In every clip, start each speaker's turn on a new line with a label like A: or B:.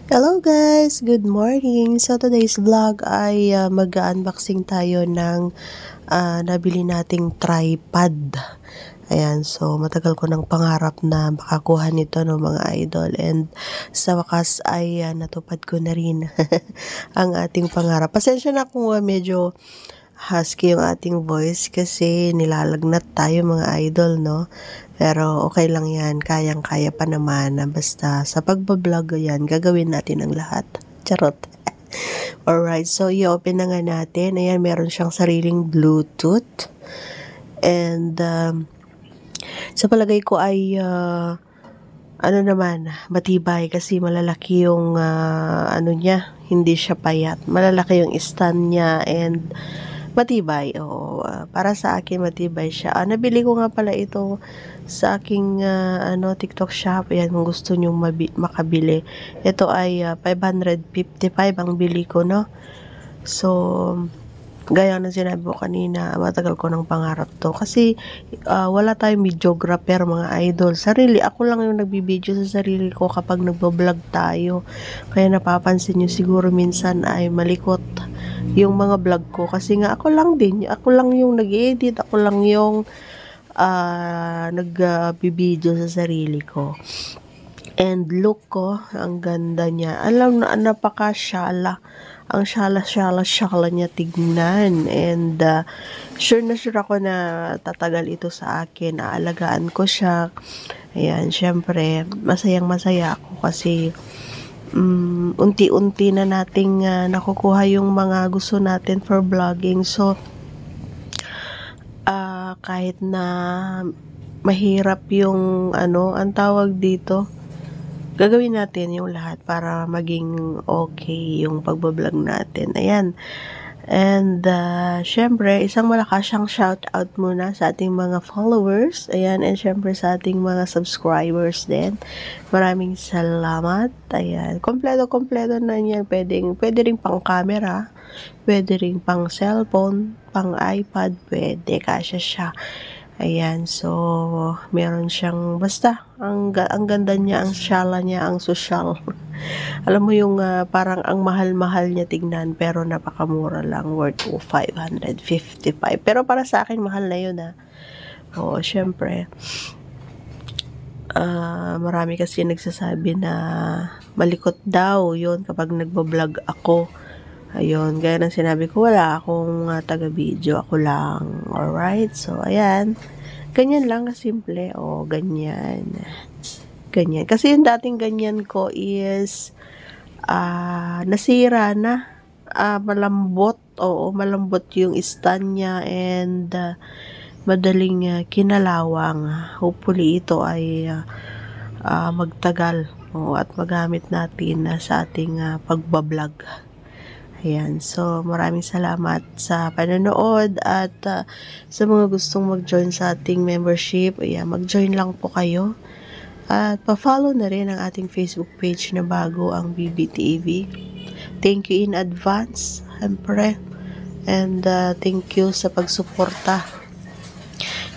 A: Hello guys! Good morning! So today's vlog ay mag-unboxing tayo ng nabili nating tripod. Ayan, so matagal ko ng pangarap na makakuha nito ng mga idol, and sa wakas ay natupad ko na rin ang ating pangarap. Pasensya na kung medyo husky yung ating voice kasi nilalagnat tayo mga idol, no? Pero okay lang yan, kayang-kaya pa naman, basta sa pagbablog yan, gagawin natin ang lahat. Charot. Alright, so i-open na nga natin. Ayan, meron siyang sariling Bluetooth. And sa palagay ko ay ano naman, matibay kasi malalaki yung ano niya, hindi siya payat. Malalaki yung stand niya and matibay. Para sa akin matibay siya. Nabili ko nga pala ito sa aking TikTok shop. Ayan, kung gusto nyo makabili. Ito ay 555 ang bili ko, no? So, gaya ng sinabi ko kanina, matagal ko ng pangarap to. Kasi wala tayong videographer mga idol. Ako lang yung nagbibideo sa sarili ko kapag nagbablog tayo. Kaya napapansin nyo siguro minsan ay malikot yung mga vlog ko. Kasi nga ako lang yung nag-edit, ako lang yung nagbibideo sa sarili ko. And look ko, ang ganda niya. Alam na, napaka-shala. Ang shala niya tignan. And sure na sure ako na tatagal ito sa akin. Aalagaan ko siya. Ayan, syempre, masayang-masaya ako kasi unti-unti na nating nakukuha yung mga gusto natin for vlogging. So, kahit na mahirap yung ang tawag dito, gagawin natin yung lahat para maging okay yung pagbablog natin. Ayan. And syempre, isang malakasyang shoutout muna sa ating mga followers. Ayan, and syempre sa ating mga subscribers din. Maraming salamat. Ayan, kompleto na yan. Pwede rin pang camera, pwede rin pang cellphone, pang iPad, pwede, kasya siya. Ayan, so meron siyang, basta ang ganda niya, ang shala niya, ang social. Alam mo yung parang ang mahal-mahal niya tignan pero napakamura lang, worth 555. Pero para sa akin mahal na yun. Syempre marami kasi nagsasabi na malikot daw yun kapag nagbablog ako. Ayun, gaya ng sinabi ko, wala akong taga-video, ako lang. Alright, so ayan. Ganyan lang kasimple. Ganyan. Ganyan. Kasi yung dating ganyan ko is nasira na. Malambot. Malambot yung stand niya and madaling kinalawang. Hopefully ito ay magtagal at magamit natin sa ating pagbablog. Ayan, so maraming salamat sa panonood at sa mga gustong mag-join sa ating membership, ayan, mag-join lang po kayo. At pa-follow na rin ang ating Facebook page na bago, ang BBTV. Thank you in advance, syempre. And thank you sa pagsuporta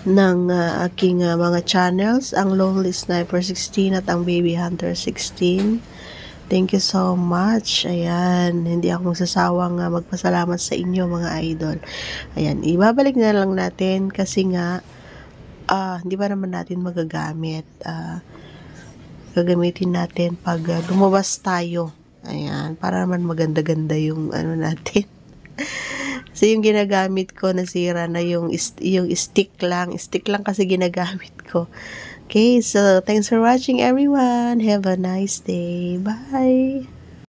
A: ng aking mga channels, ang Lonely Sniper 16 at ang Baby Hunter 16. Thank you so much. Ayan, hindi ako magsasawang magpasalamat sa inyo mga idol. Ayan, ibabalik na lang natin kasi nga hindi pa naman natin magagamit. Gagamitin natin pag lumabas tayo. Ayan, para naman maganda-ganda yung natin. So yung ginagamit ko nasira na yung stick lang kasi ginagamit ko. Okay, so thanks for watching everyone. Have a nice day. Bye.